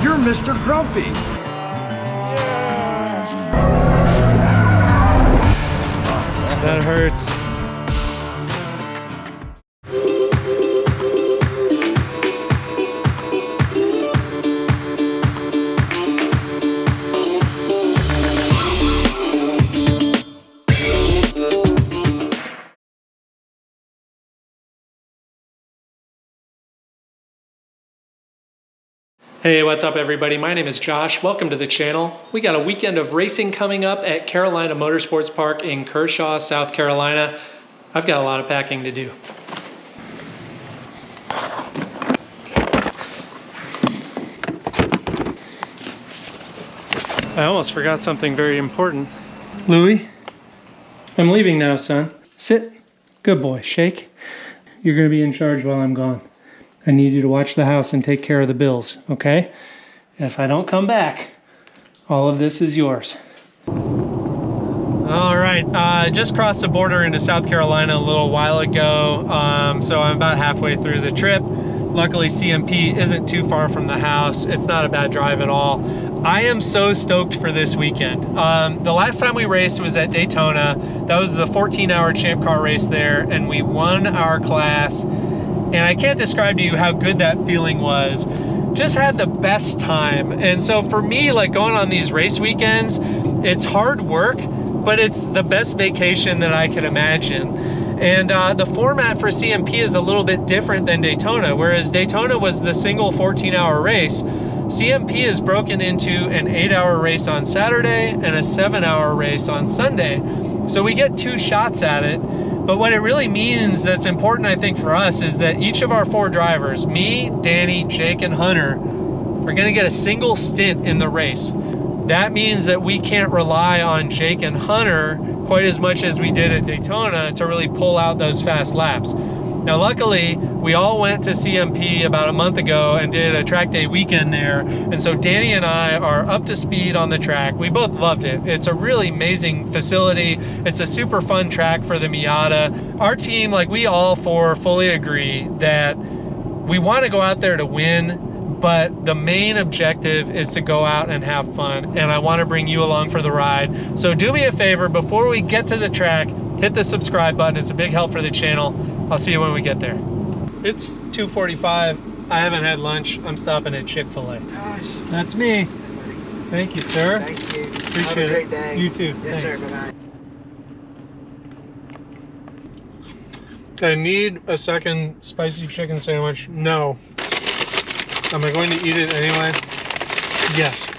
You're Mr. Grumpy. That hurts. Hey, what's up everybody? My name is Josh. Welcome to the channel. We got a weekend of racing coming up at Carolina Motorsports Park in Kershaw, South Carolina. I've got a lot of packing to do. I almost forgot something very important. Louie, I'm leaving now, son. Sit. Good boy. Shake. You're going to be in charge while I'm gone. I need you to watch the house and take care of the bills, okay? And if I don't come back, all of this is yours. All right, just crossed the border into South Carolina a little while ago, so I'm about halfway through the trip. Luckily, CMP isn't too far from the house. It's not a bad drive at all. I am so stoked for this weekend. The last time we raced was at Daytona. That was the 14-hour ChampCar race there, and we won our class. And I can't describe to you how good that feeling was. Just had the best time. And so for me, like going on these race weekends, it's hard work, but it's the best vacation that I could imagine. And the format for CMP is a little bit different than Daytona. Whereas Daytona was the single 14-hour race, CMP is broken into an 8-hour race on Saturday and a 7-hour race on Sunday. So we get 2 shots at it. But what it really means that's important, I think, for us is that each of our 4 drivers, me, Danny, Jake, and Hunter, are gonna get a single stint in the race. That means that we can't rely on Jake and Hunter quite as much as we did at Daytona to really pull out those fast laps. Now, luckily, we all went to CMP about a month ago and did a track day weekend there. And so Danny and I are up to speed on the track. We both loved it. It's a really amazing facility. It's a super fun track for the Miata. Our team, like we all 4 fully agree that we want to go out there to win, but the main objective is to go out and have fun. And I want to bring you along for the ride. So do me a favor, before we get to the track, hit the subscribe button. It's a big help for the channel. I'll see you when we get there. It's 2:45. I haven't had lunch. I'm stopping at Chick-fil-A. Gosh. That's me. Thank you, sir. Thank you. Appreciate Have a great day. You too. Yes, Thanks. sir. I Bye-bye. need a second spicy chicken sandwich. No. Am I going to eat it anyway? Yes.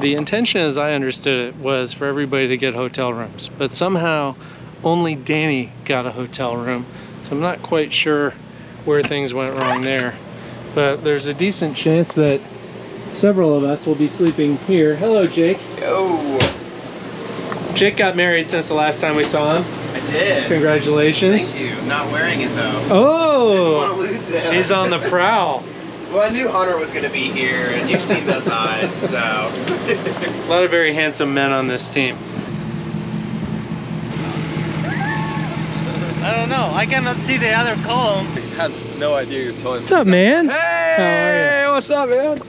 The intention, as I understood it, was for everybody to get hotel rooms, but somehow only Danny got a hotel room. So I'm not quite sure where things went wrong there, but there's a decent chance that several of us will be sleeping here. Hello, Jake. Yo. Jake got married since the last time we saw him. I did. Congratulations. Thank you. Not wearing it though. Oh, Didn't want to lose it. he's on the prowl. Well, I knew Hunter was going to be here, and you've seen those eyes, so. A lot of very handsome men on this team. I don't know. I cannot see the other column. He has no idea you're telling. What's up, man? Hey, what's up, man?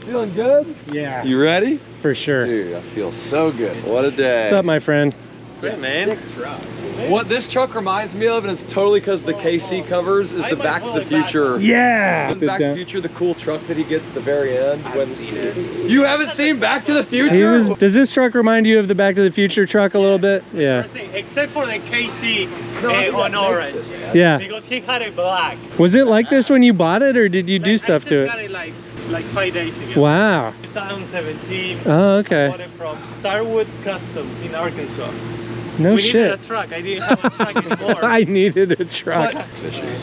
Feeling good? Yeah, You ready? for sure. Dude, I feel so good. What a day. What's up, my friend? Good, man. Sick truck. What this truck reminds me of, and it's totally because the KC covers, is the Back to the Future. Yeah. Isn't Back to the Future, the cool truck that he gets at the very end. I haven't seen it. You haven't seen Back to the Future? Does this truck remind you of the Back to the Future truck a little bit? Yeah. Except for the KC No, I think on that orange. makes it. Yeah. Because he had it black. Was it like this when you bought it, or did you do stuff to I just it? got it like 5 days ago. Wow. 2017. Oh, I okay. bought it from Starwood Customs in Arkansas. No we needed shit. a truck. I didn't have a truck anymore. I needed a truck.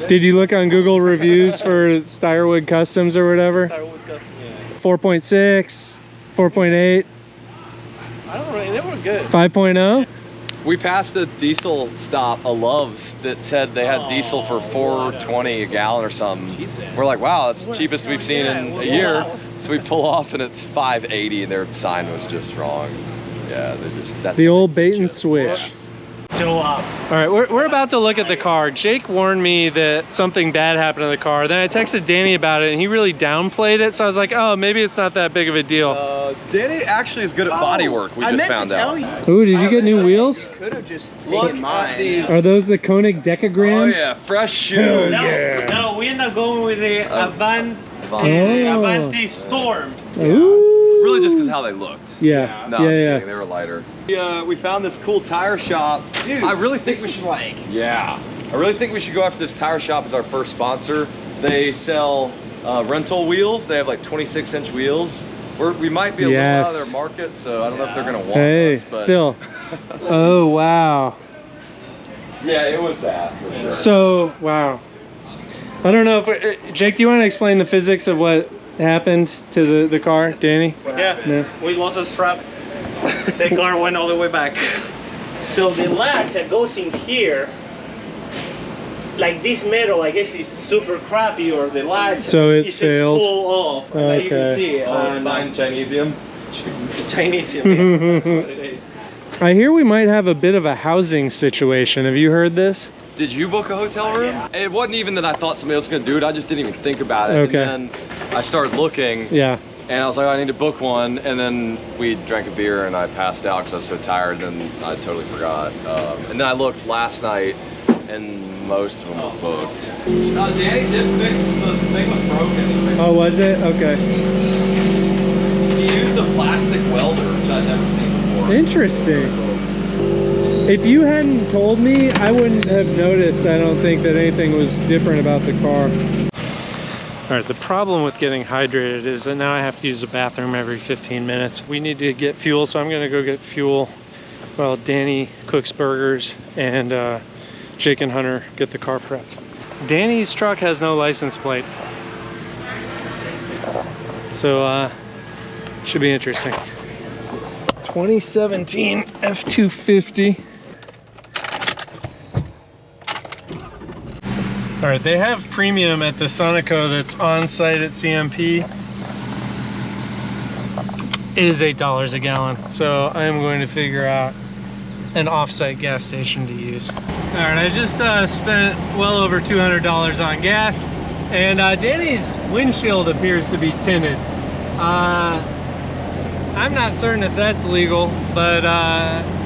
Did you look on Google reviews for Starwood Customs or whatever? Starwood Customs. Yeah. 4.6, 4.8, I don't know. They were good. 5.0? We passed a diesel stop, a Love's, that said they had diesel for $4.20 a gallon or something. Jesus. We're like, wow, that's the cheapest we've seen in a year. So we pull off and it's $5.80 and their sign was just wrong. Yeah, they just, that's The old bait and switch. Show up. All right, we're about to look at the car. Jake warned me that something bad happened to the car. Then I texted Danny about it and he really downplayed it. So I was like, oh, maybe it's not that big of a deal. Danny actually is good at body work, we just found out. Ooh, did you get new wheels? Could have just Look taken at mine. these. Are those the Koenig Oh decagrams? yeah, fresh shoes. No, we end up going with the Avanti Storm. Ooh. Really just because how they looked. Yeah. No, yeah, I'm yeah. kidding, they were lighter. We found this cool tire shop. Dude, I really think this we is should like... Yeah. I really think we should go after this tire shop as our first sponsor. They sell rental wheels. They have like 26-inch wheels. We might be a little out of their market, so I don't know if they're gonna want Hey, us, but... still. Oh, wow. Yeah, it was that for sure. So, wow. I don't know if, Jake, do you want to explain the physics of what happened to the car, Danny? Yeah, No. we lost a strap. The car went all the way back. So the latch that goes in here, like this metal, I guess is super crappy, or the latch. So it is failed. Just pull off. Like you can see. Oh, it's fine, Chinesium. Chinese. Yeah, that's what it is. I hear we might have a bit of a housing situation. Have you heard this? Did you book a hotel room? Yeah. It wasn't even that I thought somebody else was gonna do it. I just didn't even think about it. Okay. And then I started looking. Yeah. And I was like, I need to book one. And then we drank a beer and I passed out because I was so tired and I totally forgot. And then I looked last night and most of them were booked. Danny did fix the thing was broken. Oh, was it? Okay. He used a plastic welder, which I'd never seen before. Interesting. If you hadn't told me, I wouldn't have noticed, I don't think, that anything was different about the car. All right, the problem with getting hydrated is that now I have to use the bathroom every 15 minutes. We need to get fuel, so I'm gonna go get fuel while Danny cooks burgers and Jake and Hunter get the car prepped. Danny's truck has no license plate. So, should be interesting. 2017 F250. All right, they have premium at the Sonico that's on site at CMP. It is $8 a gallon, so I am going to figure out an off-site gas station to use. All right, I just spent well over $200 on gas, and Danny's windshield appears to be tinted. I'm not certain if that's legal, but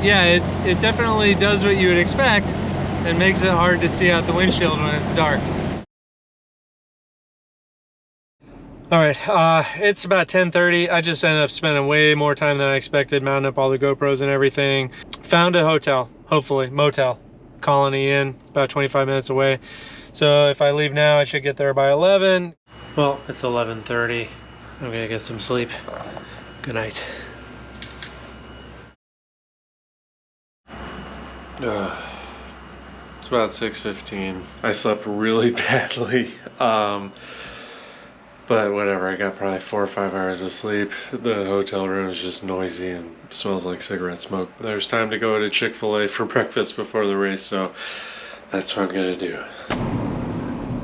yeah, it definitely does what you would expect and makes it hard to see out the windshield when it's dark. All right, it's about 10:30. I just ended up spending way more time than I expected, mounting up all the GoPros and everything. Found a hotel, hopefully, motel, Colony Inn. It's about 25 minutes away. So if I leave now, I should get there by 11. Well, it's 11:30. I'm gonna get some sleep. Good night. It's about 6:15. I slept really badly. But whatever, I got probably 4 or 5 hours of sleep. The hotel room is just noisy and smells like cigarette smoke. There's time to go to Chick-fil-A for breakfast before the race, so that's what I'm gonna do.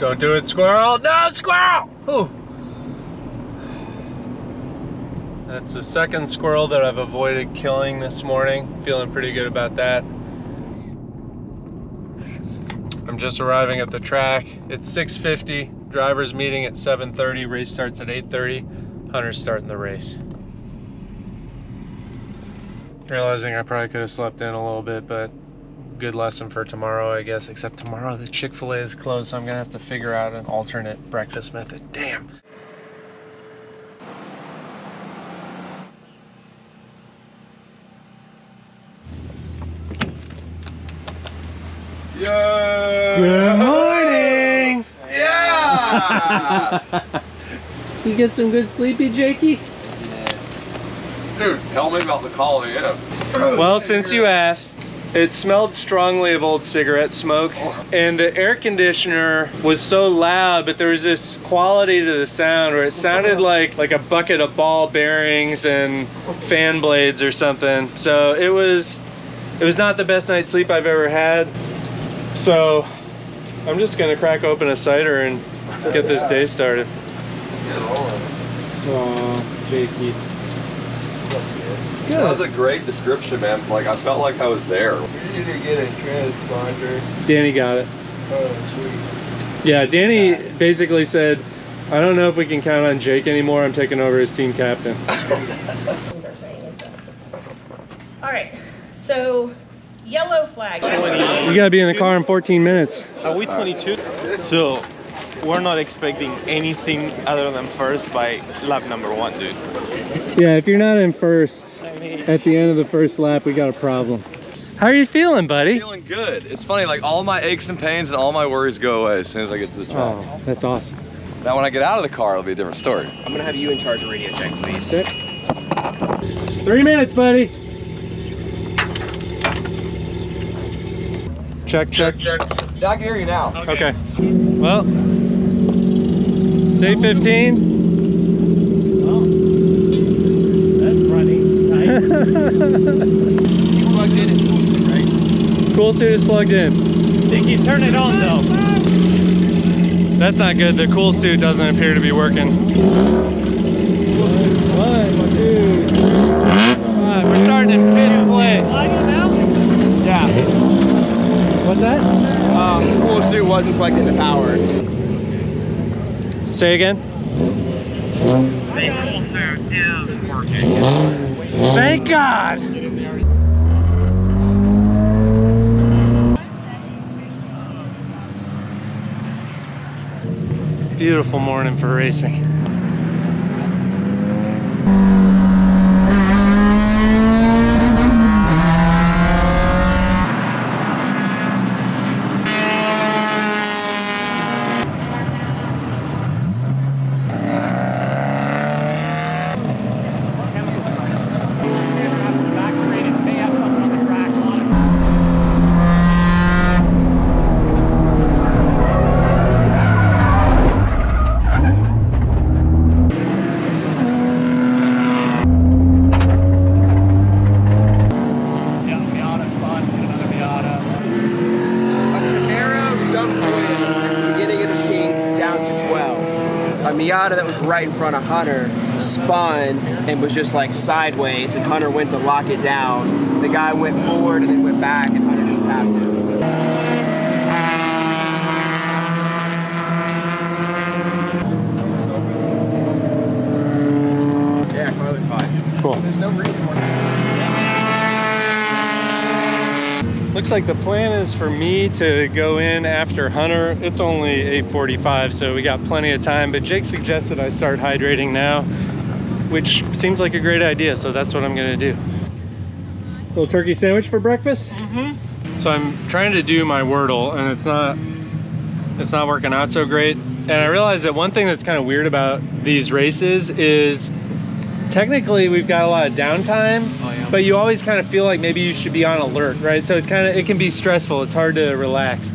Don't do it, squirrel! No, squirrel! Ooh. That's the second squirrel that I've avoided killing this morning. Feeling pretty good about that. I'm just arriving at the track. It's 6:50. Driver's meeting at 7:30. Race starts at 8:30. Hunter's starting the race. Realizing I probably could have slept in a little bit, but good lesson for tomorrow, I guess. Except tomorrow the Chick-fil-A is closed, so I'm gonna have to figure out an alternate breakfast method. Damn. Yo! Good morning! Yeah! You get some good sleepy, Jakey? Dude, tell me about the Colony Inn. Well, since you asked, it smelled strongly of old cigarette smoke, and the air conditioner was so loud, but there was this quality to the sound where it sounded like a bucket of ball bearings and fan blades or something. So it was It was not the best night's sleep I've ever had. So I'm just gonna crack open a cider and get this day started. Oh, Jakey. Good. That was a great description, man. Like, I felt like I was there. We need to get a transponder. Danny got it. Oh, sweet. Yeah, Danny basically said, I don't know if we can count on Jake anymore. I'm taking over as team captain. All right, so yellow flag. You gotta be in the car in 14 minutes. Are we 22? So we're not expecting anything other than first by lap number 1, dude. Yeah, if you're not in first at the end of the first lap, we got a problem. How are you feeling, buddy? Feeling good. It's funny, like all my aches and pains and all my worries go away as soon as I get to the track. Oh, that's awesome. Now when I get out of the car, it'll be a different story. I'm gonna have you in charge of radio check, please. Okay. 3 minutes, buddy. Check, check. Yeah, I can hear you now. Okay. Well, it's 8:15. That's running. Nice. You plugged in his cool suit, right? Cool suit is plugged in. Dickie, turn it on though. That's not good. The cool suit doesn't appear to be working. 1, 2, 3. We're starting in 5th place. Yeah. What's that? The cool suit wasn't plugged into power. Say again. Thank God. Beautiful morning for racing. Miata that was right in front of Hunter spun and was just like sideways, and Hunter went to lock it down. The guy went forward and then went back, and Hunter just tapped him. Yeah, car looks fine. Cool. There's no reason why. Looks like the plan is for me to go in after Hunter. It's only 8:45, so we got plenty of time, but Jake suggested I start hydrating now, which seems like a great idea, so that's what I'm gonna do. Little turkey sandwich for breakfast? Mm-hmm. So I'm trying to do my Wordle, and it's not working out so great. And I realized that one thing that's kind of weird about these races is technically we've got a lot of downtime, but you always kind of feel like maybe you should be on alert, right? So it can be stressful. It's hard to relax.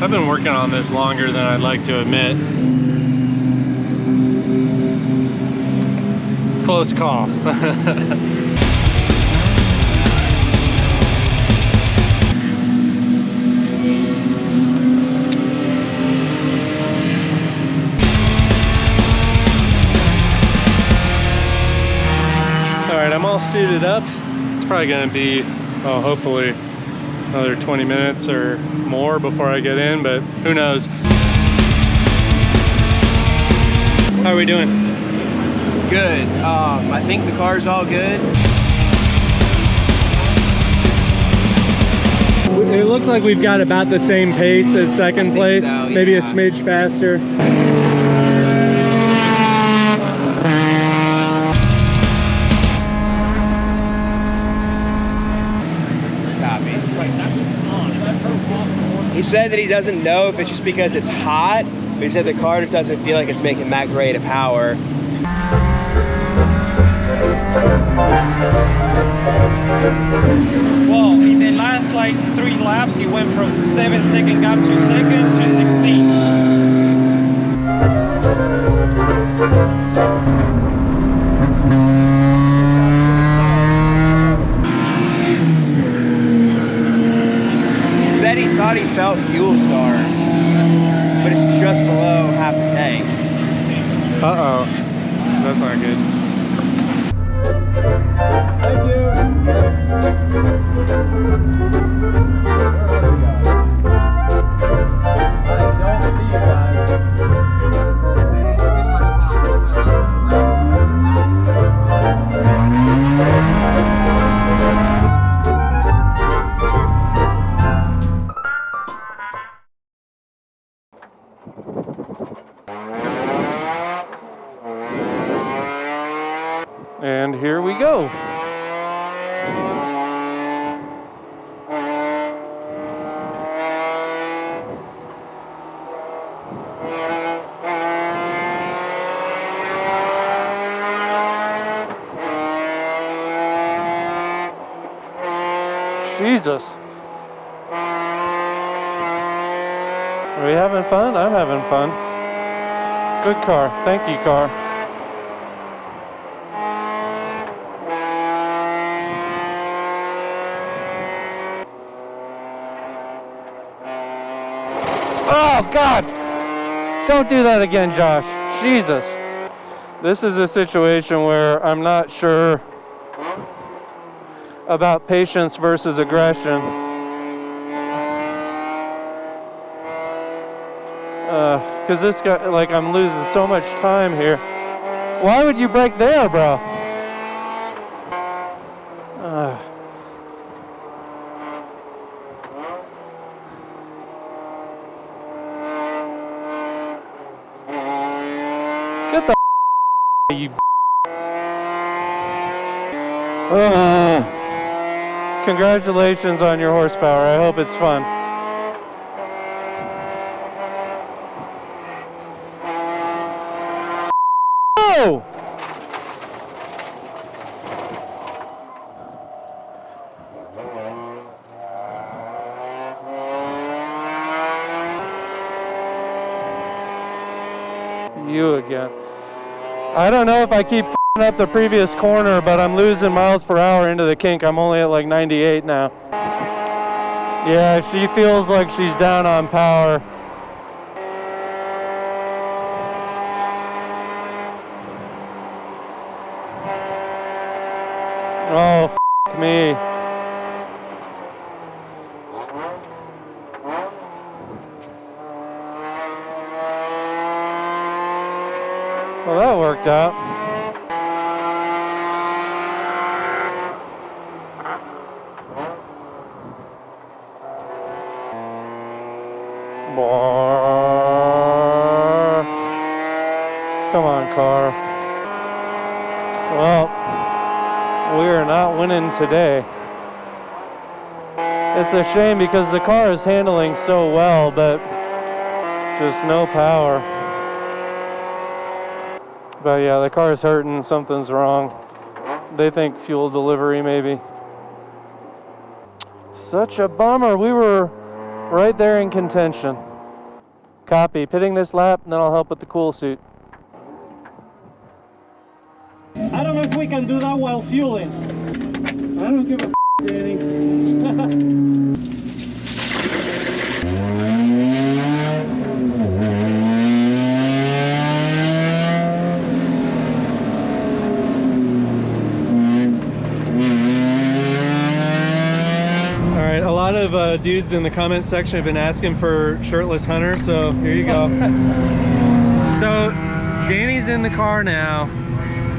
I've been working on this longer than I'd like to admit. Close call. I'm all suited up. It's probably gonna be, well, hopefully another 20 minutes or more before I get in, but who knows. How are we doing? Good. I think the car's all good. It looks like we've got about the same pace as second place, so, maybe a smidge faster. He said that he doesn't know if it's just because it's hot, but he said the car just doesn't feel like it's making that great of power. Well, in the last like 3 laps, he went from 7-second gap to second to 16. Uh-oh. That's not good. Thank you. And here we go. Jesus. Are we having fun? I'm having fun. Good car. Thank you, car. Oh, God! Don't do that again, Josh. Jesus. This is a situation where I'm not sure about patience versus aggression. Because this guy, like, I'm losing so much time here. Why would you brake there, bro? Get the you. Congratulations on your horsepower. I hope it's fun. Oh! You again. I don't know if I keep up the previous corner, but I'm losing miles per hour into the kink. I'm only at like 98 now. Yeah, she feels like she's down on power. Oh, f me. Well, that worked out. Come on, car. Well, we are not winning today. It's a shame because the car is handling so well, but just no power. But yeah, the car is hurting. Something's wrong. They think fuel delivery, maybe. Such a bummer. We were right there in contention. Copy. Pitting this lap, and then I'll help with the cool suit. I don't know if we can do that while fueling. I don't give a Danny. Dudes in the comment section have been asking for shirtless Hunter, so here you go. So Danny's in the car now.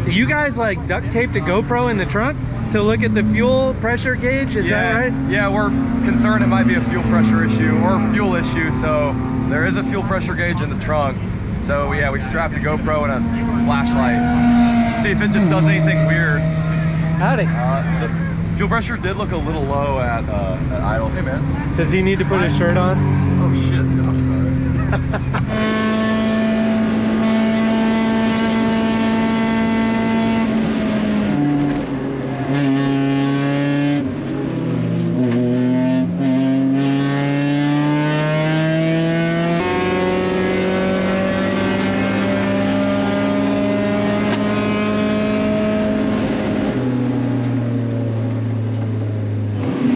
You guys like duct taped a GoPro in the trunk to look at the fuel pressure gauge, is that right? Yeah, we're concerned it might be a fuel pressure issue or fuel issue, so there is a fuel pressure gauge in the trunk. So yeah, we strapped a GoPro and a flashlight. See if it just does anything weird. Howdy. The fuel pressure did look a little low at idle. Hey man. Does he need to put his shirt on? Oh shit, I'm sorry.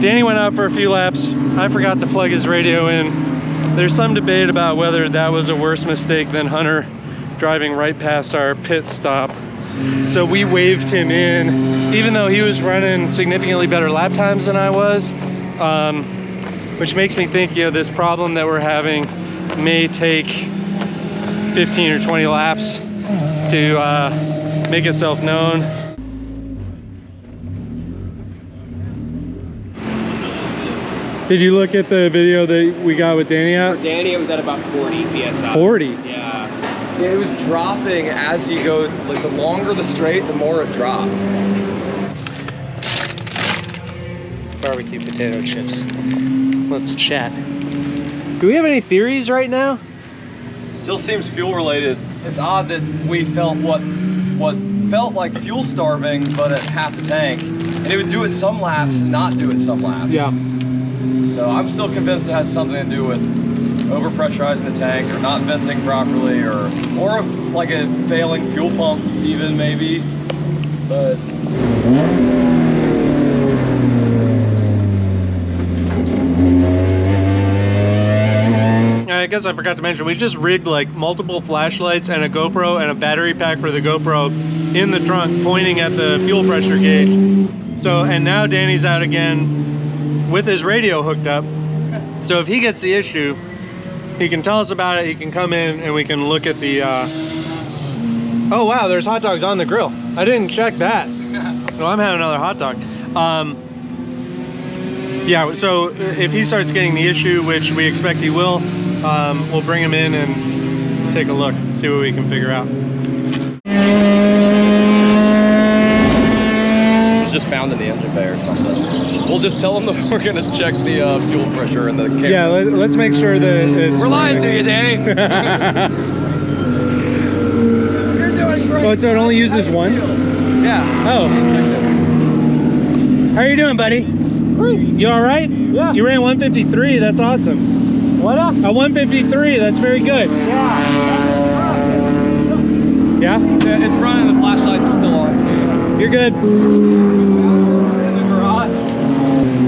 Danny went out for a few laps. I forgot to plug his radio in. There's some debate about whether that was a worse mistake than Hunter driving right past our pit stop. So we waved him in, even though he was running significantly better lap times than I was, which makes me think, you know, this problem that we're having may take 15 or 20 laps to make itself known. Did you look at the video that we got with Danny out? For Danny, it was at about 40 PSI. 40? Yeah. Yeah, it was dropping as you go, like the longer the straight, the more it dropped. Barbecue potato chips. Let's chat. Do we have any theories right now? Still seems fuel related. It's odd that we felt what felt like fuel starving, but at half the tank. And it would do it some laps and not do it some laps. Yeah. So I'm still convinced it has something to do with overpressurizing the tank or not venting properly or like a failing fuel pump even maybe. But I guess I forgot to mention, we just rigged like multiple flashlights and a GoPro and a battery pack for the GoPro in the trunk pointing at the fuel pressure gauge. So, and now Danny's out again with his radio hooked up. So if he gets the issue, he can tell us about it, he can come in and we can look at the, oh wow, there's hot dogs on the grill. I didn't check that. Well, I'm having another hot dog. Yeah, so if he starts getting the issue, which we expect he will, we'll bring him in and take a look, see what we can figure out. it was just found in the engine bay or something. We'll just tell them that we're gonna check the fuel pressure in the camera. Yeah, let's make sure that it's... We're lying to you, Danny. You're doing great. Oh, so it only uses one? Yeah. Oh. How are you doing, buddy? You all right? Yeah. You ran 153. That's awesome. What up? A 153. That's very good. Yeah? Yeah, it's running. The flashlights are still on. You're good. In the garage.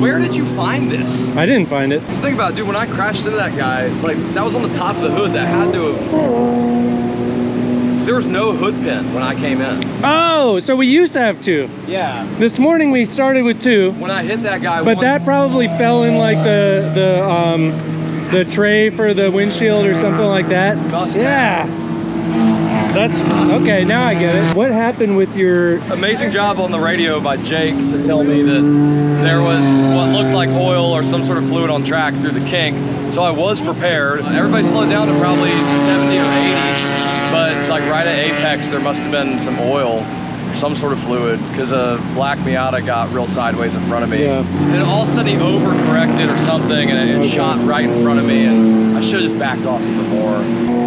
Where did you find this? I didn't find it. Just think about it, dude. When I crashed into that guy, like that was on the top of the hood. That had to have. There was no hood pin when I came in. Oh, so we used to have two. Yeah. This morning we started with two. When I hit that guy, But that probably fell in like the tray for the windshield or something like that. Must Yeah. That's okay. Now I get it. What happened with your? amazing job on the radio by Jake to tell me that there was what looked like oil or some sort of fluid on track through the kink. So I was prepared. Everybody slowed down to probably 70 or 80. But like right at apex, there must have been some oil, some sort of fluid, because a black Miata got real sideways in front of me. Yeah. And all of a sudden he overcorrected or something, and it shot right in front of me, and I should have just backed off even more.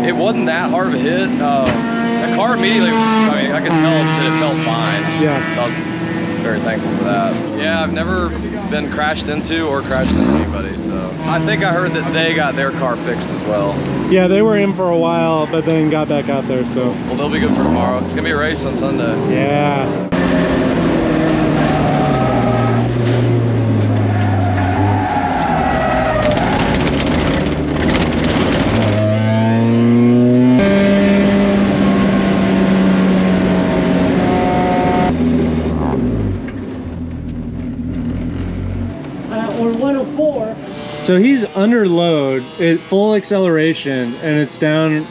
It wasn't that hard of a hit. The car immediately was just, I mean, I could tell that it felt fine. Yeah. So I was very thankful for that. Yeah, I've never been crashed into or crashed into anybody, so. I think I heard that they got their car fixed as well. Yeah, they were in for a while, but then got back out there. So. Well, they'll be good for tomorrow. It's gonna be a race on Sunday. Yeah. Or 104. So he's under load at full acceleration, and it's down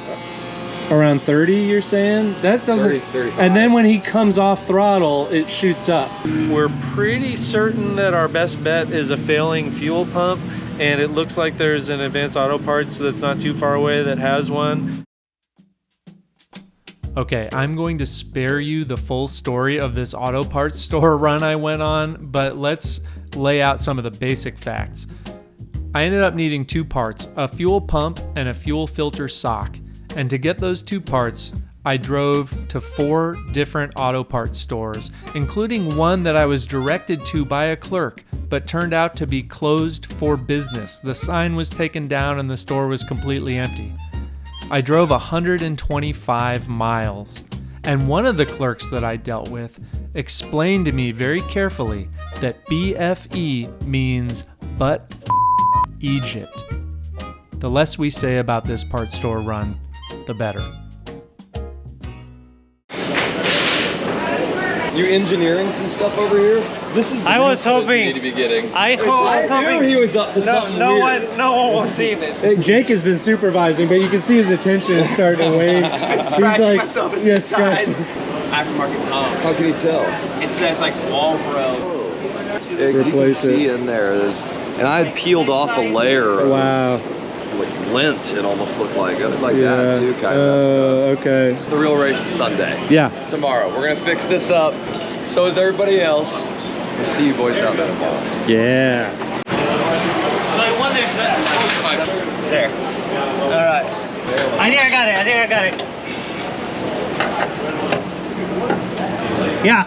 around 30. You're saying that doesn't? 30, 35. And then when he comes off throttle, it shoots up. We're pretty certain that our best bet is a failing fuel pump, and it looks like there's an Advanced Auto Parts that's not too far away that has one. Okay, I'm going to spare you the full story of this auto parts store run I went on, but let's lay out some of the basic facts. I ended up needing two parts, a fuel pump and a fuel filter sock. And to get those two parts, I drove to 4 different auto parts stores, including one that I was directed to by a clerk, but turned out to be closed for business. The sign was taken down and the store was completely empty. I drove 125 miles, and one of the clerks that I dealt with explained to me very carefully that BFE means but Egypt. The less we say about this parts store run, the better. You engineering some stuff over here? This is the I was real footage hoping- you need to be getting. I was I hoping- knew he was up to something weird. No one was seeing it. Jake has been supervising, but you can see his attention is starting to wane. He's Scratching myself in yeah, the sides. scratching. Aftermarket pump. How can you tell? It says like Walbro. Yeah, 'cause you can Replace see it. in there. And I had peeled off a layer of Wow. like lint. It almost looked like Yeah. that too, kind of stuff. Okay. The real race is Sunday. Yeah. Tomorrow. We're gonna fix this up. So is everybody else. We'll see you boys out there tomorrow. Yeah. So I wonder if that. There. All right. I think I got it. Yeah.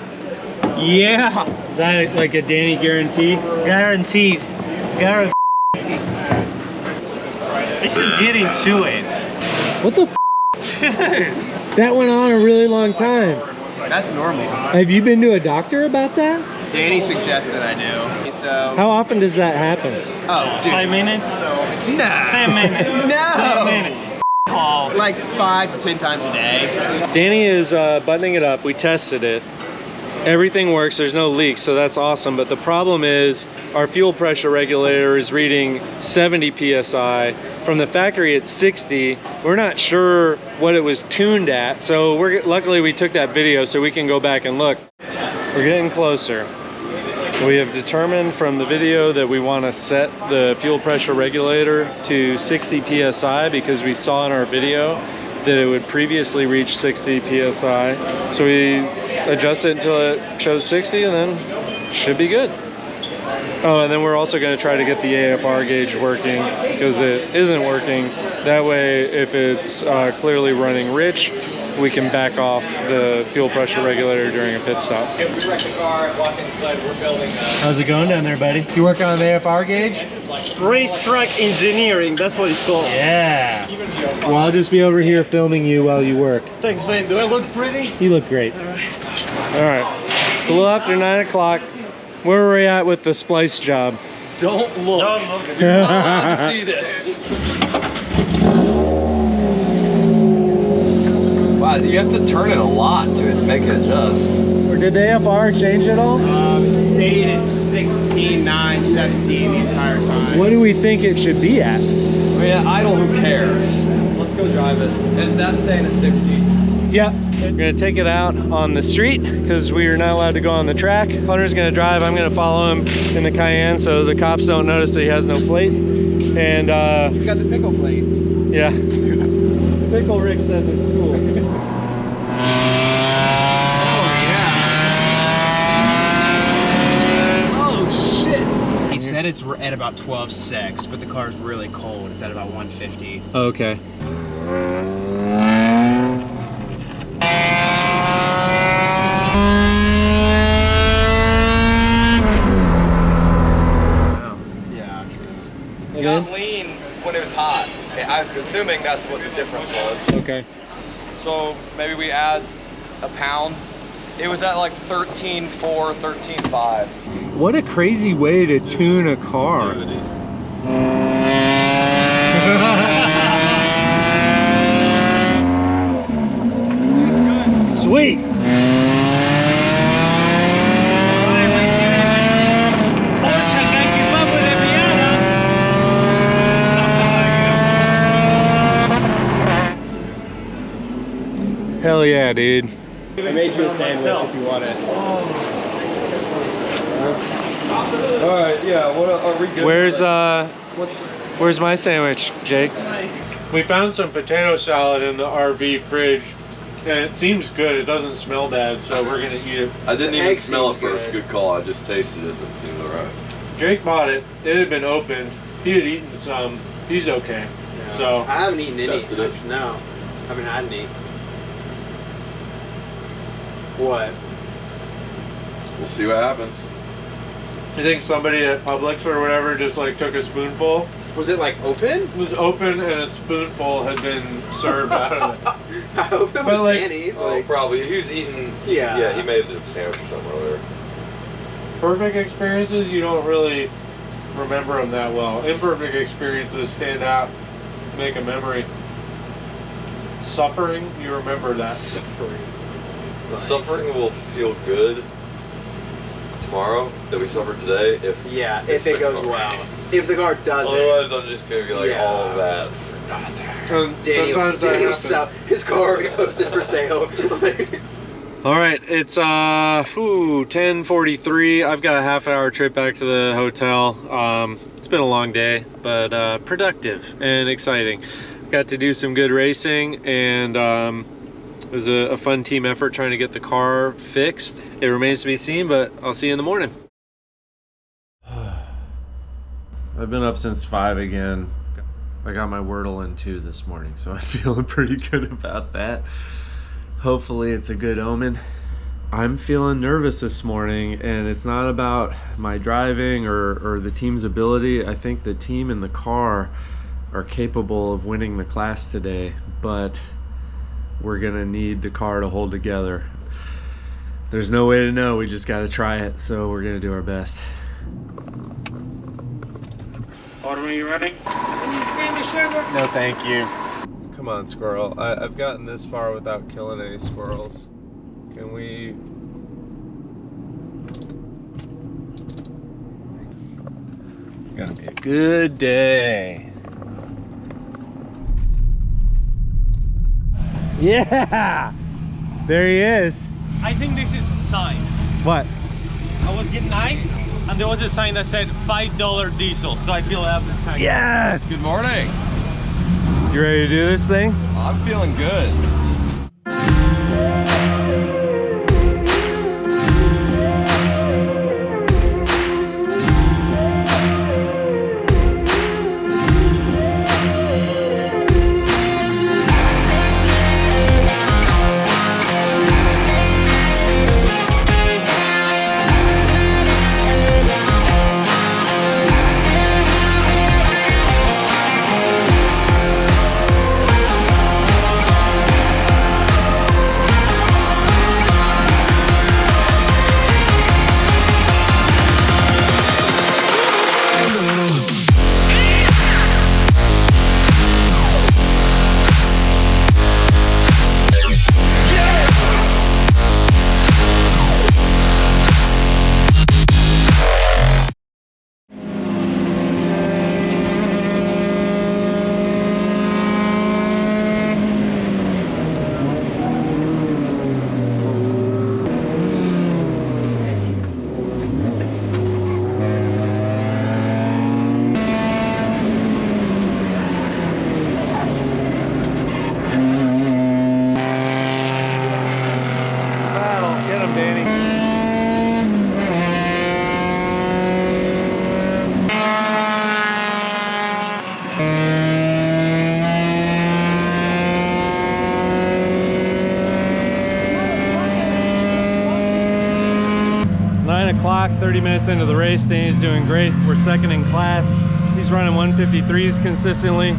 Yeah. Is that like a Danny guarantee? Guaranteed. Guaranteed. Let's just get into it. What the f? That went on a really long time. That's normal. Have you been to a doctor about that? Danny suggested I do. So. How often does that happen? Oh, dude. 5 minutes? Nah. 10 minutes. 10 No. minutes. Call. Like 5 to 10 times a day. Danny is buttoning it up. We tested it. Everything works, there's no leaks, so that's awesome. But the problem is our fuel pressure regulator is reading 70 PSI. From the factory it's 60. We're not sure what it was tuned at. So luckily we took that video so we can go back and look. We're getting closer. We have determined from the video that we want to set the fuel pressure regulator to 60 PSI because we saw in our video that it would previously reach 60 PSI. So we adjust it until it shows 60 and then should be good. Oh, and then we're also going to try to get the AFR gauge working because it isn't working. That way, if it's clearly running rich, we can back off the fuel pressure regulator during a pit stop. We wrecked the car at Watkins Glen. We're building How's it going down there, buddy? You working on the AFR gauge? Racetrack engineering, that's what it's called. Yeah. Well, I'll just be over here filming you while you work. Thanks, man. Do I look pretty? You look great. All right. It's a little after 9 o'clock. Where are we at with the splice job? Don't look. Don't look. You're not allowed to see this. Wow, you have to turn it a lot to make it adjust. Or did the AFR change at all? It stayed at 16, 9, 17 the entire time. What do we think it should be at? I mean, idle, who cares? Let's go drive it. Is that staying at 60? Yep. We're gonna take it out on the street because we are not allowed to go on the track. Hunter's gonna drive. I'm gonna follow him in the Cayenne so the cops don't notice that he has no plate. And He's got the pickle plate. yeah. Pickle Rick says it's cool. Oh shit! He said it's at about 12.6, but the car's really cold. It's at about 150. Okay. Yeah, true. It got lean when it was hot. I'm assuming that's what the difference was. Okay. So maybe we add a pound. It was at like 13.4, 13.5. What a crazy way to tune a car. Sweet. Hell yeah, dude. I made you a sandwich if you want it. All right, yeah. What are we good? Where's my sandwich, Jake? We found some potato salad in the RV fridge, and it seems good. It doesn't smell bad, so we're gonna eat it. I didn't even Egg smell it seems first. good. Good call. I just tasted it. It seemed alright. Jake bought it. It had been opened. He had eaten some. He's okay. So I haven't eaten any. Tested it. No, haven't had any. What? We'll see what happens. I think somebody at Publix or whatever just like took a spoonful. Was it like open? It was open and a spoonful had been served out of it. I hope it But, was like- Danny. Oh, Like, probably. He was eating. Yeah. Yeah, he made a sandwich or something earlier. Perfect experiences, you don't really remember them that well. Imperfect experiences stand out, make a memory. Suffering, you remember that. suffering. The suffering will feel good tomorrow that we suffered today if it goes well. If the car doesn't. Otherwise, I'm just gonna be like all of that. Daniel sell his car will be posted for sale. All right, it's 10:43. I've got a half-hour trip back to the hotel. It's been a long day, but productive and exciting. Got to do some good racing, and it was a fun team effort trying to get the car fixed. It remains to be seen, but I'll see you in the morning. I've been up since 5 again. I got my Wordle in 2 this morning, so I'm feeling pretty good about that. Hopefully it's a good omen. I'm feeling nervous this morning, and it's not about my driving or the team's ability. I think the team and the car are capable of winning the class today, but we're gonna need the car to hold together. There's no way to know, we just gotta try it, so we're gonna do our best. Order, are you ready? No, thank you. Come on, squirrel. I've gotten this far without killing any squirrels. Can we... It's gonna be a good day. Yeah! There he is. I think this is a sign. What? I was getting ice, and there was a sign that said $5 diesel, so I feel up. Yes! Good morning. You ready to do this thing? I'm feeling good. 30 minutes into the race. Danny's doing great. We're second in class. He's running 153s consistently.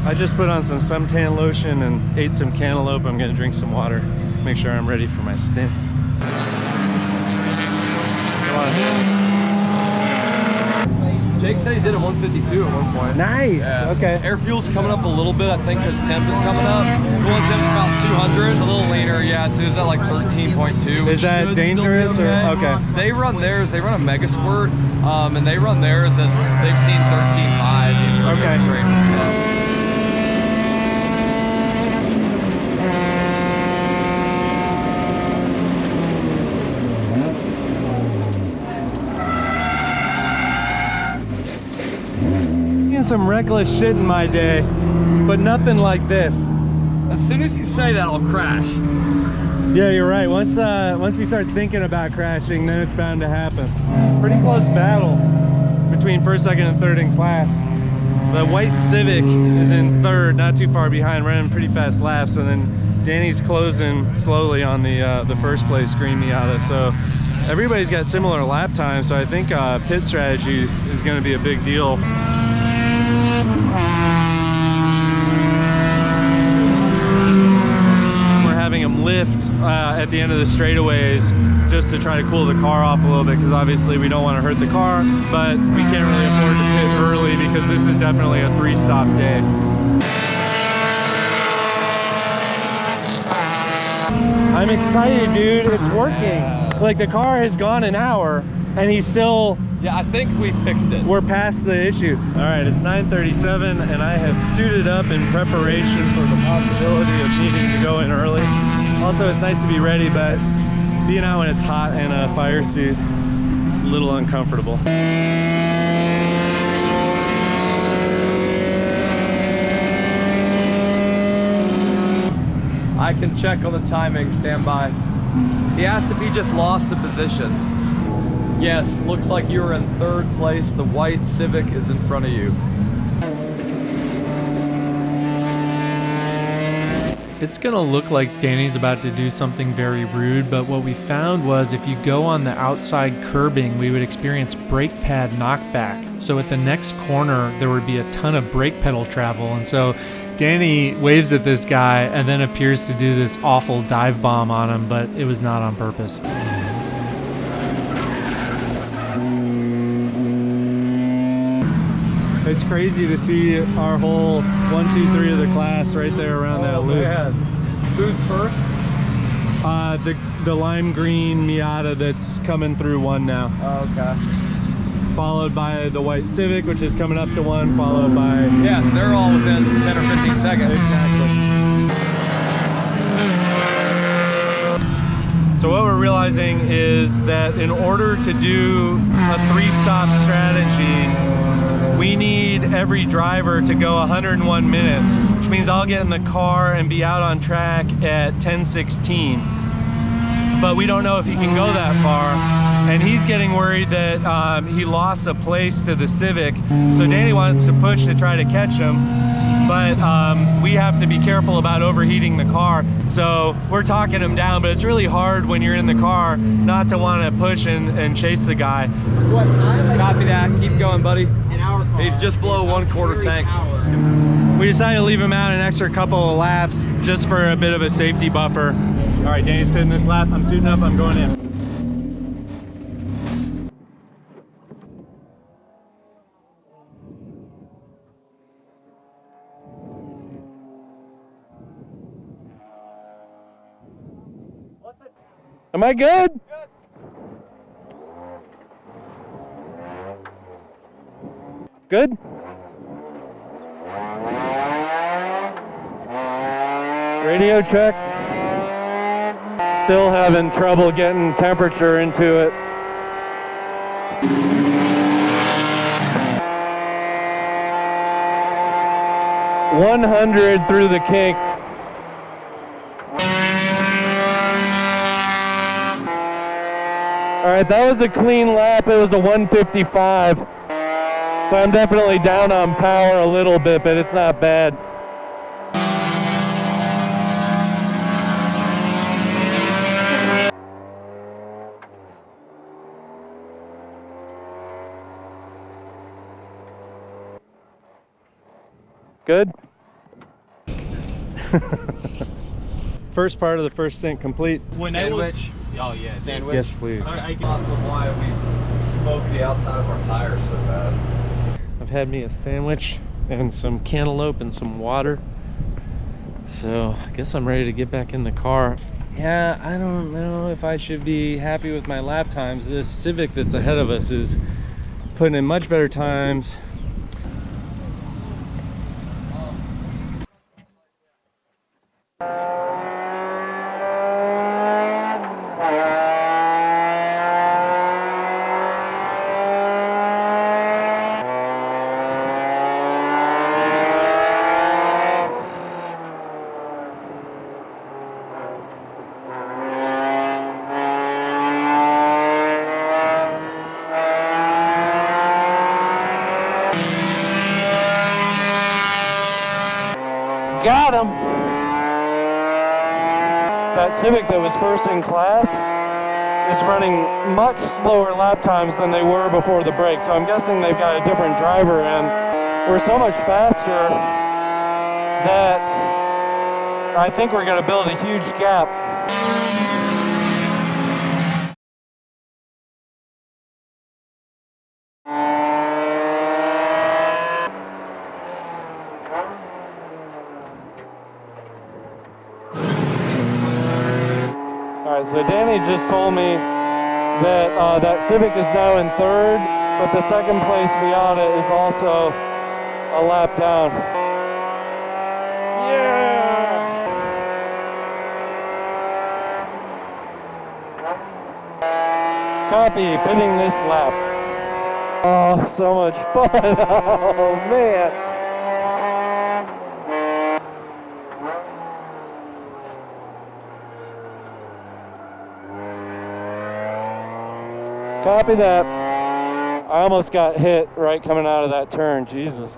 I just put on some suntan lotion and ate some cantaloupe. I'm gonna drink some water, make sure I'm ready for my stint. Come on. Jake said he did a 152 at one point. Nice. Yeah. Okay. Air fuel's coming up a little bit, I think, because temp is coming up. Coolant temp's about 200, a little leaner. Yeah, so it's at like 13.2. Is that dangerous or okay? They run theirs. They run a mega squirt, and they run theirs, and they've seen 13.5. Okay. So. Some reckless shit in my day, but nothing like this. As soon as you say that, I'll crash. Yeah, you're right. Once you start thinking about crashing, then it's bound to happen. Pretty close battle between first, second, and third in class. The white Civic is in third, not too far behind, running pretty fast laps, and then Danny's closing slowly on the first place green Miata. So everybody's got similar lap time, so I think pit strategy is going to be a big deal. Having them lift at the end of the straightaways just to try to cool the car off a little bit, because obviously we don't want to hurt the car, but we can't really afford to pit early because this is definitely a 3-stop day. I'm excited, dude. It's working. Like the car has gone an hour and he's still... Yeah, I think we fixed it. We're past the issue. All right, it's 9:37 and I have suited up in preparation for the possibility of needing to go in early. Also, it's nice to be ready, but being out when it's hot in a fire suit, a little uncomfortable. I can check on the timing, stand by. He asked if he just lost a position. Yes, looks like you were in 3rd place. The white Civic is in front of you. It's gonna look like Danny's about to do something very rude, but what we found was if you go on the outside curbing, we would experience brake pad knockback. So at the next corner, there would be a ton of brake pedal travel. And so Danny waves at this guy and then appears to do this awful dive bomb on him, but it was not on purpose. It's crazy to see our whole 1, 2, 3 of the class right there around that loop. Man. Who's first? The lime green Miata that's coming through 1 now. Oh, okay. Followed by the white Civic, which is coming up to 1, followed by... Yes, they're all within 10 or 15 seconds. Exactly. So what we're realizing is that in order to do a 3-stop strategy, we need every driver to go 101 minutes, which means I'll get in the car and be out on track at 10:16. But we don't know if he can go that far. And he's getting worried that he lost a place to the Civic. So Danny wants to push to try to catch him. But we have to be careful about overheating the car. So we're talking him down, but it's really hard when you're in the car not to want to push and chase the guy. Copy that. Keep going, buddy. He's just below 1/4 tank. We decided to leave him out an extra couple of laps just for a bit of a safety buffer. All right, Danny's pitting this lap. I'm suiting up, I'm going in. Am I good? Good? Radio check. Still having trouble getting temperature into it. $100 through the kink. All right, that was a clean lap. It was a 155. So I'm definitely down on power a little bit, but it's not bad. Good? First part of the first stint complete. Sandwich? Oh yeah, Sandwich? Yes, please. I get off of why we smoked the outside of our tires so bad. I've had me a sandwich and some cantaloupe and some water. So I guess I'm ready to get back in the car. Yeah, I don't know if I should be happy with my lap times. This Civic that's ahead of us is putting in much better times. Got him! That Civic that was first in class is running much slower lap times than they were before the break, so I'm guessing they've got a different driver, and we're so much faster that I think we're going to build a huge gap. All right, so Danny just told me that that Civic is now in third, but the second place Miata is also a lap down. Yeah! Copy, pinning this lap. Oh, so much fun. Oh, man. Copy that. I almost got hit right coming out of that turn. Jesus.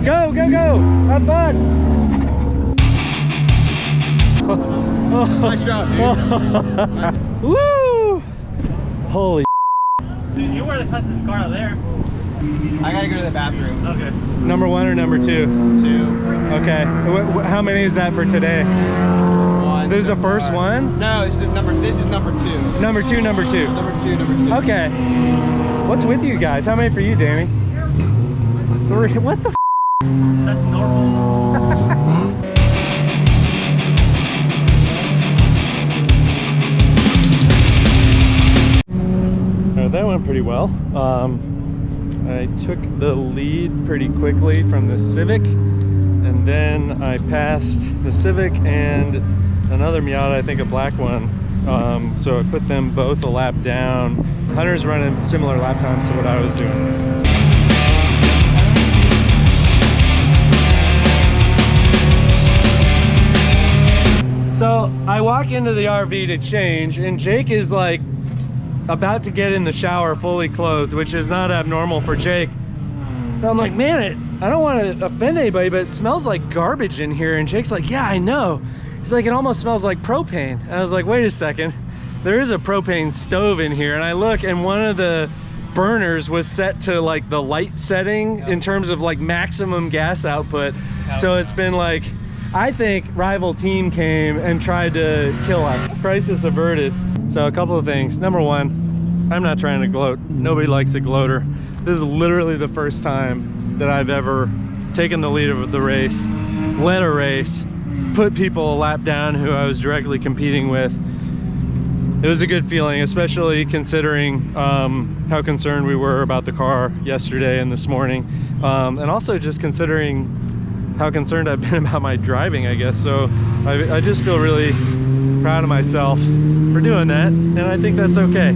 Go, go, go! Have fun! Nice shot, dude. Woo! Holy. Dude, you were the fastest car out there. I gotta go to the bathroom. Okay. Number 1 or number 2? 2. Okay. How many is that for today? 1. This is so the first far. one? No, this is number 2. Number 2, number 2. Number 2. Okay. What's with you guys? How many for you, Danny? 3. What the f? That's normal. That went pretty well. I took the lead pretty quickly from the Civic, and then I passed the Civic and another Miata, I think a black one. So I put them both a lap down. Hunter's running similar lap times to what I was doing. So I walk into the RV to change, and Jake is like about to get in the shower fully clothed, which is not abnormal for Jake. So I'm like, man, I don't want to offend anybody, but it smells like garbage in here. And Jake's like, yeah, I know. He's like, it almost smells like propane. And I was like, wait a second. There is a propane stove in here. And I look, and one of the burners was set to like the light setting in terms of like maximum gas output. So it's been like, I think rival team came and tried to kill us. Crisis averted. So a couple of things. Number 1, I'm not trying to gloat. Nobody likes a gloater. This is literally the first time that I've ever taken the lead of the race, led a race, put people a lap down who I was directly competing with. It was a good feeling, especially considering how concerned we were about the car yesterday and this morning. And also just considering how concerned I've been about my driving, I guess. So I just feel really proud of myself for doing that, and I think that's okay.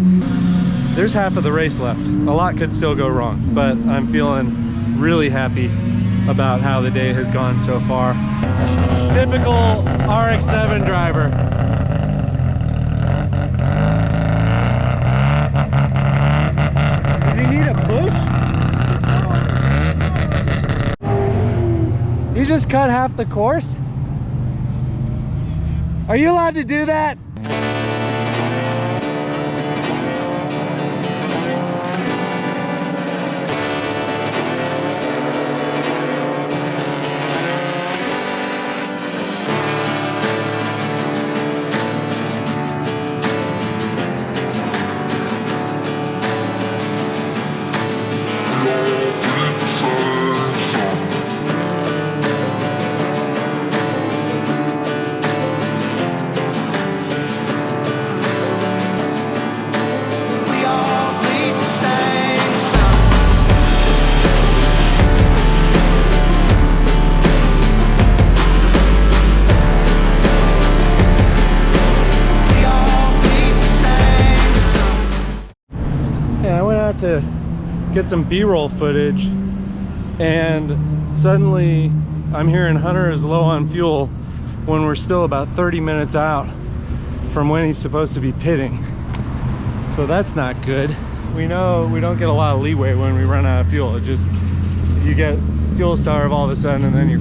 There's half of the race left. A lot could still go wrong, but I'm feeling really happy about how the day has gone so far. Typical RX-7 driver. Does he need a push? You just cut half the course? Are you allowed to do that? To get some B-roll footage, and suddenly I'm hearing Hunter is low on fuel when we're still about 30 minutes out from when he's supposed to be pitting. So that's not good. We know we don't get a lot of leeway when we run out of fuel. It just, you get fuel starve all of a sudden, and then you're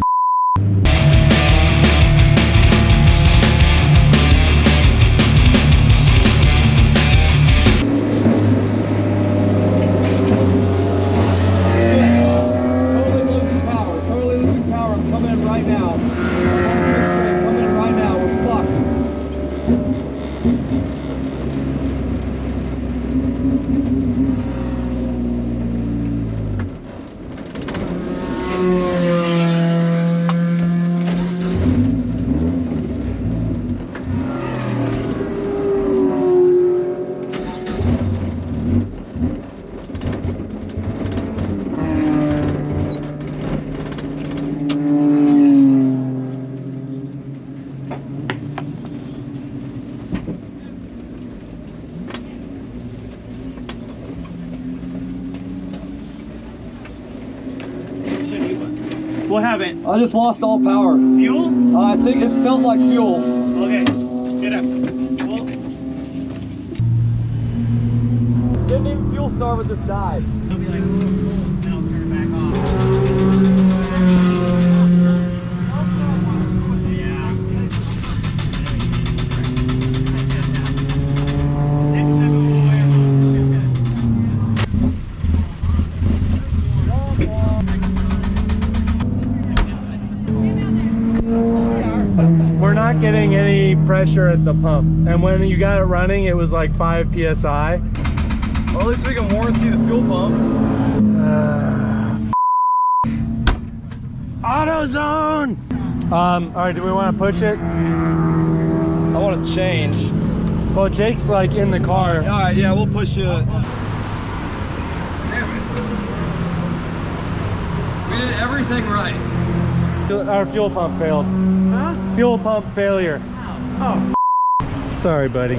What happened? I just lost all power. Fuel? I think it felt like fuel. Okay, get up. Well, Didn't even fuel start with this dive. it'll be like, now turn it back off. Yeah. Next time we'll wear We're not getting any pressure at the pump. And when you got it running, it was like 5 PSI. Well, at least we can warranty the fuel pump. AutoZone! All right, do we want to push it? I want to change. Well, Jake's like in the car. All right, yeah, we'll push it. We did everything right. Our fuel pump failed. Huh? Fuel pump failure. Oh. Sorry, buddy.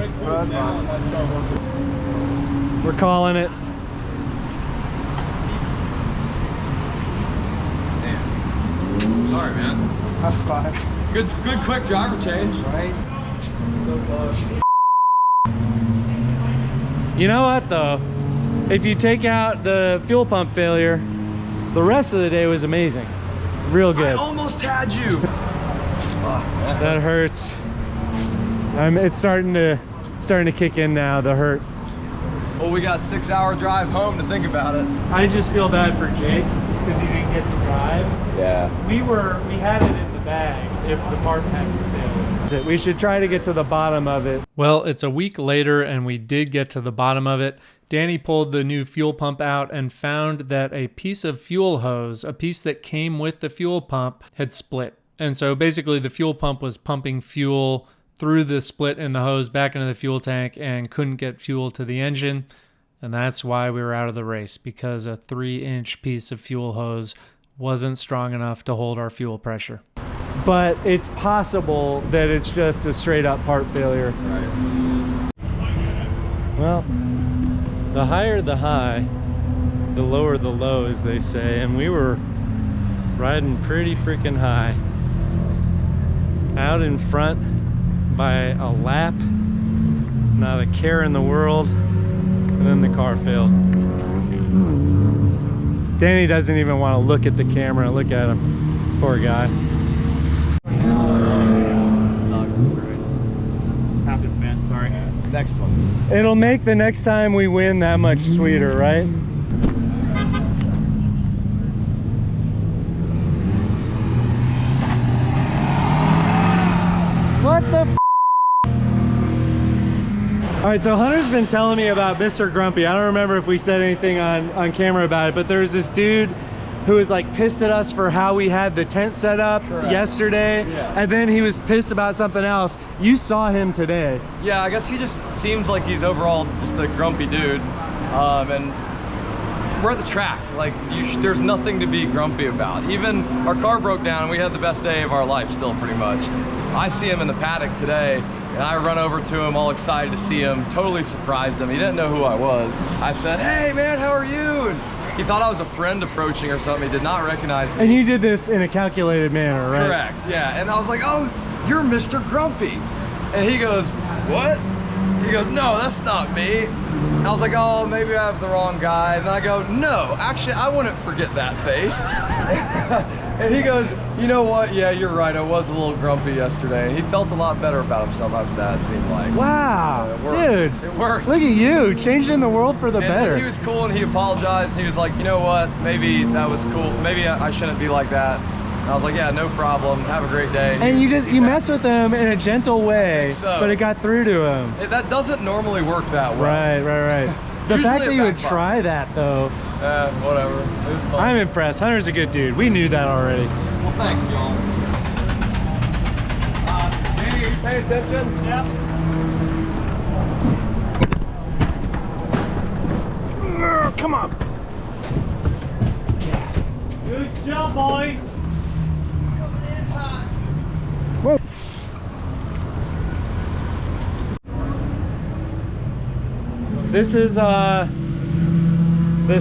We're calling it. Sorry, man. That's fine. Good quick driver change. Right? So close. You know what though? If you take out the fuel pump failure, the rest of the day was amazing. Real good. I almost had you. That hurts. It's starting to kick in now, the hurt. Well, we got 6-hour drive home to think about it. I just feel bad for Jake because he didn't get to drive. Yeah. We had it in the bag if the part hadn't failed. We should try to get to the bottom of it. Well, it's a week later and we did get to the bottom of it. Danny pulled the new fuel pump out and found that a piece of fuel hose, a piece that came with the fuel pump, had split. And so basically the fuel pump was pumping fuel through the split in the hose back into the fuel tank and couldn't get fuel to the engine. And that's why we were out of the race, because a 3-inch piece of fuel hose wasn't strong enough to hold our fuel pressure. But it's possible that it's just a straight up part failure. Right. Well, the higher the high, the lower the low, as they say, and we were riding pretty freaking high. Out in front by a lap, not a care in the world, and then the car failed. Danny doesn't even want to look at the camera. Look at him, poor guy. happens, man. Sorry. Next one. It'll make the next time we win that much sweeter, right? What the f? All right, so Hunter's been telling me about Mr. Grumpy. I don't remember if we said anything on camera about it, but there's this dude who was like pissed at us for how we had the tent set up yesterday. Yeah. And then he was pissed about something else. You saw him today. Yeah, I guess he just seems like he's overall just a grumpy dude. And we're at the track. Like, there's nothing to be grumpy about. Even our car broke down. We had the best day of our life still, pretty much. I see him in the paddock today, and I run over to him, all excited to see him, totally surprised him. He didn't know who I was. I said, "Hey man, how are you?" And he thought I was a friend approaching or something. He did not recognize me. And you did this in a calculated manner, right? Correct, yeah. And I was like, "Oh, you're Mr. Grumpy." And he goes, "What?" He goes, "No, that's not me." I was like, "Oh, maybe I have the wrong guy." And I go, "No, actually, I wouldn't forget that face." And he goes, "You know what? Yeah, you're right. I was a little grumpy yesterday." And he felt a lot better about himself after that, it seemed like. Wow, It worked. dude. It worked. Look at you, changing the world for the And better. then he was cool and he apologized. And he was like, "You know what? Maybe that was cool. Maybe I shouldn't be like that." And I was like, "Yeah, no problem. Have a great day." And you mess with him in a gentle way, so. but it got through to him. That doesn't normally work that way. Right. The Usually fact that it you would backfires. try that though, Whatever. It was fun. I'm impressed. Hunter's a good dude. We knew that already. Well, thanks, y'all. Hey, pay attention. Yep. Come on. Good job, boys. Whoa. This is the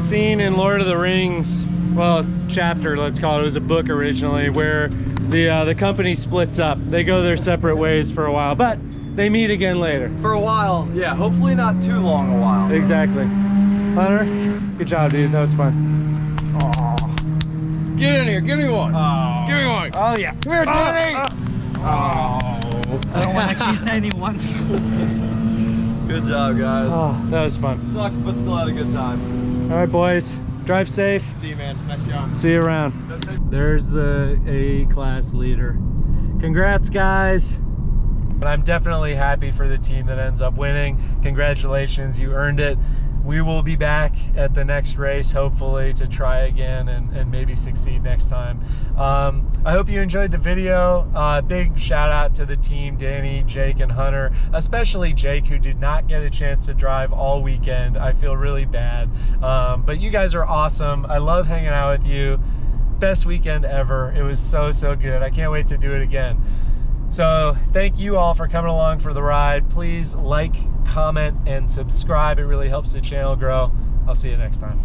scene in Lord of the Rings well, chapter, let's call it. It was a book originally where the company splits up. They go their separate ways for a while, but they meet again later. For a while, yeah, hopefully not too long a while. Exactly. Hunter, good job, dude. That was fun. Get in here, give me one. Oh. Give me one. Oh, yeah. Come here, Danny. I don't want to kiss anyone. Good job, guys. Oh, that was fun. Sucked, but still had a good time. All right, boys. Drive safe. See you, man. Nice job. See you around. There's the A-class leader. Congrats, guys. But I'm definitely happy for the team that ends up winning. Congratulations, you earned it. We will be back at the next race, hopefully, to try again and maybe succeed next time. I hope you enjoyed the video. Big shout out to the team, Danny, Jake, and Hunter, especially Jake, who did not get a chance to drive all weekend. I feel really bad, but you guys are awesome. I love hanging out with you. Best weekend ever. It was so good. I can't wait to do it again. So thank you all for coming along for the ride. Please like, comment, and subscribe. It really helps the channel grow. I'll see you next time.